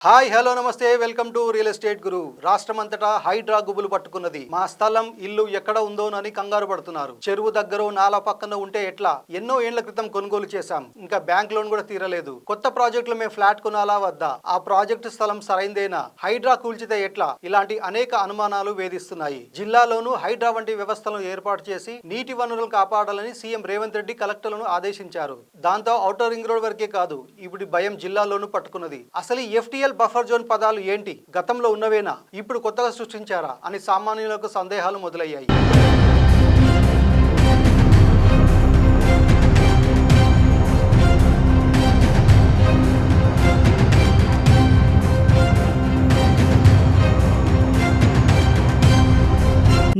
Hi hello నమస్తే welcome to real estate గురు. రాష్ట్రమంతటా హైడ్రా గుబులు పట్టుకున్నది. మా స్థలం ఇల్లు ఎక్కడ ఉందోనని కంగారు పడుతున్నారు. చెరువు దగ్గర నాలా పక్కన ఉంటే ఎట్లా? ఎన్నో ఏళ్ల క్రితం కొనుగోలు చేశాం, ఇంకా బ్యాంక్ లోన్ కూడా తీరలేదు. కొత్త ప్రాజెక్టులు మేము ఫ్లాట్ కొనాలా వద్దా? ఆ ప్రాజెక్టు స్థలం సరైందేనా? హైడ్రా కూల్చితే ఎట్లా? ఇలాంటి అనేక అనుమానాలు వేధిస్తున్నాయి. జిల్లాలోనూ హైడ్రా వంటి వ్యవస్థలను ఏర్పాటు చేసి నీటి వనరులను కాపాడాలని సీఎం రేవంత్ రెడ్డి కలెక్టర్లను ఆదేశించారు. దాంతో ఔటర్ రింగ్ రోడ్ వరకే కాదు, ఇప్పుడు భయం జిల్లాలోనూ పట్టుకున్నది. అసలు FTL బఫర్ జోన్ పదాలు ఏంటి? గతంలో ఉన్నవేనా, ఇప్పుడు కొత్తగా సృష్టించారా అని సామాన్యులకు సందేహాలు మొదలయ్యాయి.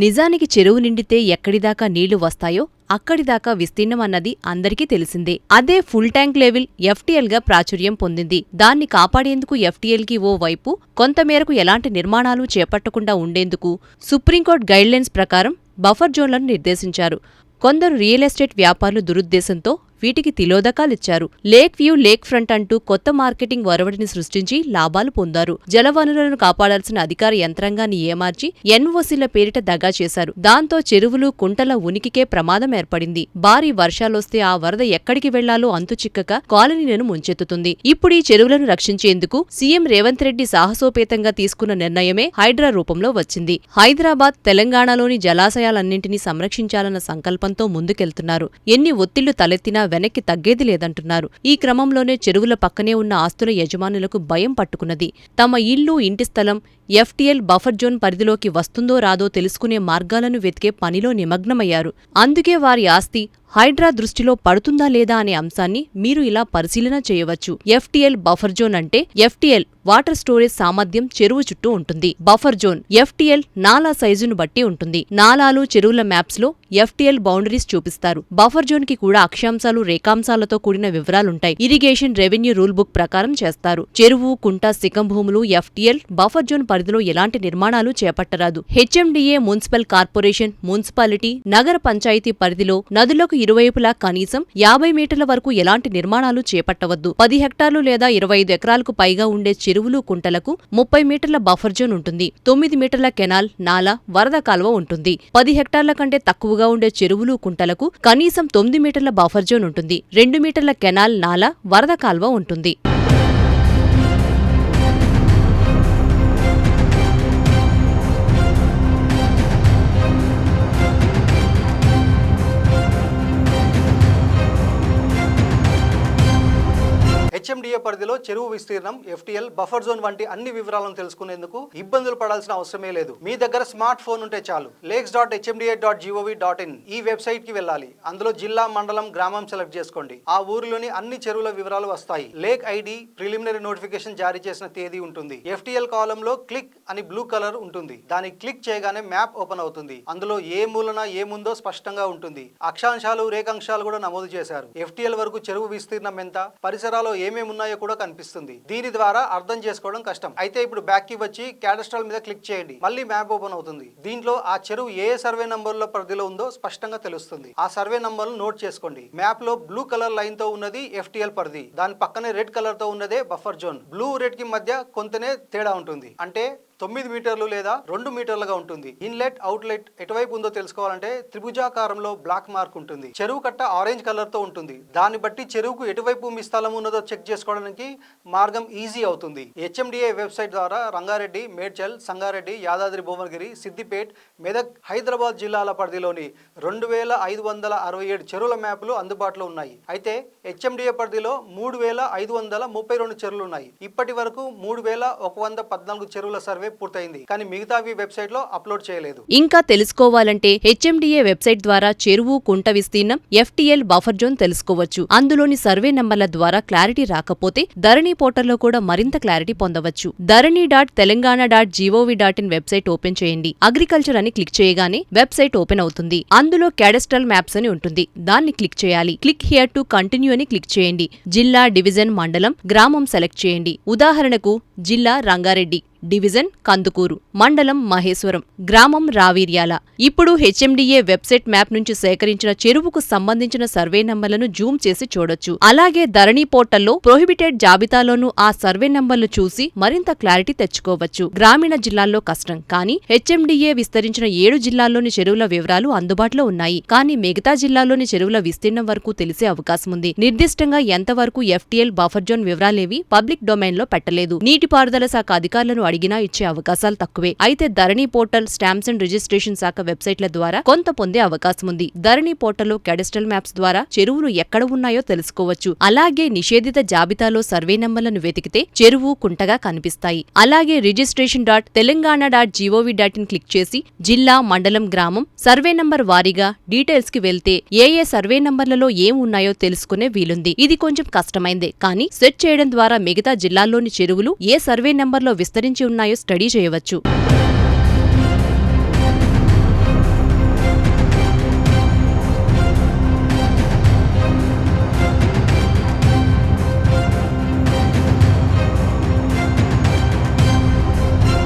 నిజానికి చెరువు నిండితే ఎక్కడిదాకా నీళ్లు వస్తాయో అక్కడిదాకా విస్తీర్ణమన్నది అందరికీ తెలిసిందే. అదే ఫుల్ ట్యాంక్ లెవెల్ FTL గా ప్రాచుర్యం పొందింది. దాన్ని కాపాడేందుకు FTL కి ఓ వైపు కొంతమేరకు ఎలాంటి నిర్మాణాలు చేపట్టకుండా ఉండేందుకు సుప్రీంకోర్టు గైడ్లైన్స్ ప్రకారం బఫర్ జోన్లను నిర్దేశించారు. కొందరు రియల్ ఎస్టేట్ వ్యాపారులు దురుద్దేశంతో వీటికి తిలోదకాలిచ్చారు. లేక్ వ్యూ, లేక్ ఫ్రంట్ అంటూ కొత్త మార్కెటింగ్ ఒరవడిని సృష్టించి లాభాలు పొందారు. జలవనరులను కాపాడాల్సిన అధికార యంత్రాంగాన్ని ఏమార్చి NOCల పేరిట దగా చేశారు. దాంతో చెరువులు, కుంటల ఉనికికే ప్రమాదం ఏర్పడింది. భారీ వర్షాలొస్తే ఆ వరద ఎక్కడికి వెళ్లాలో అంతుచిక్కక కాలనీలను ముంచెత్తుతుంది. ఇప్పుడు ఈ చెరువులను రక్షించేందుకు సీఎం రేవంత్ రెడ్డి సాహసోపేతంగా తీసుకున్న నిర్ణయమే హైడ్రా రూపంలో వచ్చింది. హైదరాబాద్, తెలంగాణలోని జలాశయాలన్నింటినీ సంరక్షించాలన్న సంకల్పంతో ముందుకెళ్తున్నారు. ఎన్ని ఒత్తిళ్లు తలెత్తినా వెనక్కి తగ్గేది లేదంటున్నారు. ఈ క్రమంలోనే చెరువుల పక్కనే ఉన్న ఆస్తుల యజమానులకు భయం పట్టుకున్నది. తమ ఇల్లు, ఇంటి స్థలం FTL బఫర్ జోన్ పరిధిలోకి వస్తుందో రాదో తెలుసుకునే మార్గాలను వెతికే పనిలో నిమగ్నమయ్యారు. అందుకే వారి ఆస్తి హైడ్రా దృష్టిలో పడుతుందా లేదా అనే అంశాన్ని మీరు ఇలా పరిశీలన చేయవచ్చు. FTL బఫర్ జోన్ అంటే FTL వాటర్ స్టోరేజ్ సామర్థ్యం చెరువు చుట్టూ ఉంటుంది. బఫర్ జోన్ FTL నాలా సైజును బట్టి ఉంటుంది. నాలాలు, చెరువుల మ్యాప్స్ లో FTL బౌండరీస్ చూపిస్తారు. బఫర్ జోన్ కి కూడా అక్షాంశాలు, రేఖాంశాలతో కూడిన వివరాలుంటాయి. ఇరిగేషన్, రెవెన్యూ రూల్ బుక్ ప్రకారం చేస్తారు. చెరువు, కుంట, శిఖంభూములు FTL బఫర్ జోన్ పరిధిలో ఎలాంటి నిర్మాణాలు చేపట్టరాదు. HMDA, మున్సిపల్ కార్పొరేషన్, మున్సిపాలిటీ, నగర పంచాయతీ పరిధిలో నదులకు ఇరువైపులా కనీసం 50 మీటర్ల వరకు ఎలాంటి నిర్మాణాలు చేపట్టవద్దు. 10 హెక్టార్లు లేదా 25 ఎకరాలకు పైగా ఉండే చెరువులు, కుంటలకు 30 మీటర్ల బఫర్ జోన్ ఉంటుంది. 9 మీటర్ల కెనాల్, నాలా, వరద కాల్వ ఉంటుంది. 10 హెక్టార్ల కంటే తక్కువగా ఉండే చెరువులు, కుంటలకు కనీసం 9 మీటర్ల బఫర్ జోన్ ఉంటుంది. 2 మీటర్ల కెనాల్, నాలా, వరద కాల్వ ఉంటుంది. HMDA పరిధిలో చెరువు విస్తీర్ణం, FTL బఫర్ జోన్ వంటి అన్ని వివరాలను తెలుసుకునేందుకు ఇబ్బందులు పడాల్సిన అవసరమే లేదు. మీ దగ్గర స్మార్ట్ ఫోన్ ఉంటే చాలు. lakes.hmda.gov.in ఈ వెబ్సైట్ కి వెళ్ళాలి. అందులో జిల్లా, మండలం, గ్రామం సెలెక్ట్ చేసుకోండి. ఆ ఊరిలోని అన్ని చెరువుల వివరాలు వస్తాయి. లేక్ ID, ప్రిలిమినరీ నోటిఫికేషన్ జారీ చేసిన తేదీ ఉంటుంది. FTL కాలంలో క్లిక్ అని బ్లూ కలర్ ఉంటుంది. దాన్ని క్లిక్ చేయగానే మ్యాప్ ఓపెన్ అవుతుంది. అందులో ఏ మూలన ఏముందో స్పష్టంగా ఉంటుంది. అక్షాంశాలు, రేఖాంశాలు కూడా నమోదు చేశారు. FTL వరకు చెరువు విస్తీర్ణం ఎంత, పరిసరాల్లో ఏమేమి ఉన్నాయో కూడా కనిపిస్తుంది. దీని ద్వారా అర్థం చేసుకోవడం కష్టం. అయితే ఇప్పుడు బ్యాక్ కి వచ్చి క్యాడస్ట్రల్ మీద క్లిక్ చేయండి. మళ్ళీ మ్యాప్ ఓపెన్ అవుతుంది. దీంట్లో ఆ చెరువు ఏ సర్వే నంబర్ల పరిధిలో ఉందో స్పష్టంగా తెలుస్తుంది. ఆ సర్వే నంబర్లు నోట్ చేసుకోండి. మ్యాప్ లో బ్లూ కలర్ లైన్ తో ఉన్నది FTL పరిధి. దాని పక్కనే రెడ్ కలర్ తో ఉన్నదే బఫర్ జోన్. బ్లూ, రెడ్ కి మధ్య కొంతనే తేడా ఉంటుంది. అంటే 9 మీటర్లు లేదా 2 మీటర్లుగా ఉంటుంది. ఇన్లెట్, అవుట్లెట్ ఎటువైపు ఉందో తెలుసుకోవాలంటే త్రిభుజాకారంలో బ్లాక్ మార్క్ ఉంటుంది. చెరువు కట్ట ఆరెంజ్ కలర్ తో ఉంటుంది. దాన్ని బట్టి చెరువుకు ఎటువైపు మీ స్థలం ఉన్నదో చెక్ చేసుకోవడానికి మార్గం ఈజీ అవుతుంది. HMDA వెబ్సైట్ ద్వారా రంగారెడ్డి, మేడ్చల్, సంగారెడ్డి, యాదాద్రి భువనగిరి, సిద్దిపేట్, మెదక్, హైదరాబాద్ జిల్లాల పరిధిలోని 2567 చెరువుల మ్యాపులు అందుబాటులో ఉన్నాయి. అయితే HMDA పరిధిలో 3532 చెరువులు ఉన్నాయి. ఇప్పటి వరకు 3114 చెరువుల సర్వే పూర్తయింది. కానీ మిగతావి వెబ్సైట్ లో అప్లోడ్ చేయలేదు. ఇంకా తెలుసుకోవాలంటే HMDA వెబ్సైట్ ద్వారా చెరువు, కుంట విస్తీర్ణం, FTL బఫర్ జోన్ తెలుసుకోవచ్చు. అందులోని సర్వే నంబర్ల ద్వారా క్లారిటీ రాకపోతే ధరణి పోర్టల్లో కూడా మరింత క్లారిటీ పొందవచ్చు. ధరణి.telangana.gov.in వెబ్సైట్ ఓపెన్ చేయండి. అగ్రికల్చర్ అని క్లిక్ చేయగానే వెబ్సైట్ ఓపెన్ అవుతుంది. అందులో క్యాడస్ట్రల్ మ్యాప్స్ అని ఉంటుంది. దాన్ని క్లిక్ చేయాలి. క్లిక్ హియర్ టు కంటిన్యూ అని క్లిక్ చేయండి. జిల్లా, డివిజన్, మండలం, గ్రామం సెలెక్ట్ చేయండి. ఉదాహరణకు జిల్లా రంగారెడ్డి. డివిజన్ కందుకూరు, మండలం మహేశ్వరం, గ్రామం రావీర్యాల. ఇప్పుడు హెచ్ఎండిఏ వెబ్సైట్ మ్యాప్ నుంచి సేకరించిన చెరువుకు సంబంధించిన సర్వే నంబర్లను జూమ్ చేసి చూడొచ్చు. అలాగే ధరణి పోర్టల్లో ప్రొహిబిటెడ్ జాబితాలోనూ ఆ సర్వే నంబర్లు చూసి మరింత క్లారిటీ తెచ్చుకోవచ్చు. గ్రామీణ జిల్లాల్లో కష్టం, కానీ హెచ్ఎండిఏ విస్తరించిన 7 జిల్లాల్లోని చెరువుల వివరాలు అందుబాటులో ఉన్నాయి. కానీ మిగతా జిల్లాల్లోని చెరువుల విస్తీర్ణం వరకు తెలిసే అవకాశం ఉంది. నిర్దిష్టంగా ఎంతవరకు ఎఫ్టీఎల్ బఫర్ జోన్ వివరాలేవి పబ్లిక్ డొమైన్ లో పెట్టలేదు. నీటిపారుదల శాఖ అధికారులను అడిగినా ఇచ్చే అవకాశాలు తక్కువే. అయితే ధరణి పోర్టల్, స్టాంప్స్ అండ్ రిజిస్ట్రేషన్ శాఖ వెబ్సైట్ల ద్వారా కొంత పొందే అవకాశం ఉంది. ధరణి పోర్టల్లో క్యాడస్ట్రల్ మ్యాప్స్ ద్వారా చెరువులు ఎక్కడ ఉన్నాయో తెలుసుకోవచ్చు. అలాగే నిషేధిత జాబితాలో సర్వే నంబర్లను వెతికితే చెరువు, కుంటగా కనిపిస్తాయి. అలాగే registration.telangana.gov.in క్లిక్ చేసి జిల్లా, మండలం, గ్రామం సర్వే నంబర్ వారీగా డీటెయిల్స్ కి వెళ్తే ఏ సర్వే నంబర్లలో ఏం ఉన్నాయో తెలుసుకునే వీలుంది. ఇది కొంచెం కష్టమైందే, కానీ సెర్చ్ చేయడం ద్వారా మిగతా జిల్లాల్లోని చెరువులు ఏ సర్వే నంబర్లో విస్తరించి ఉన్నాయో స్టడీ చేయవచ్చు.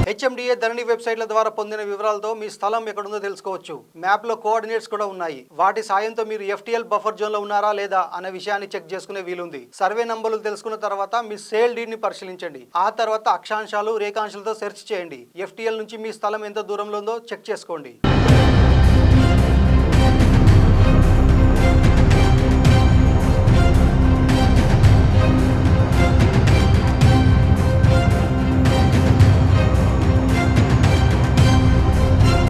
హెచ్ఎండిఏ ధరణి వెబ్సైట్ల ద్వారా పొందిన వివరాలతో మీ స్థలం ఎక్కడుందో తెలుసుకోవచ్చు. మ్యాప్ లో కోఆర్డినేట్స్ కూడా ఉన్నాయి. వాటి సాయంతో మీరు ఎఫ్టీఎల్ బఫర్ జోన్ లో ఉన్నారా లేదా అనే విషయాన్ని చెక్ చేసుకునే వీలుంది. సర్వే నంబర్లు తెలుసుకున్న తర్వాత మీ సేల్ డీడ్ ని పరిశీలించండి. ఆ తర్వాత అక్షాంశాలు, రేఖాంశాలతో సెర్చ్ చేయండి. ఎఫ్టీఎల్ నుంచి మీ స్థలం ఎంత దూరంలో ఉందో చెక్ చేసుకోండి.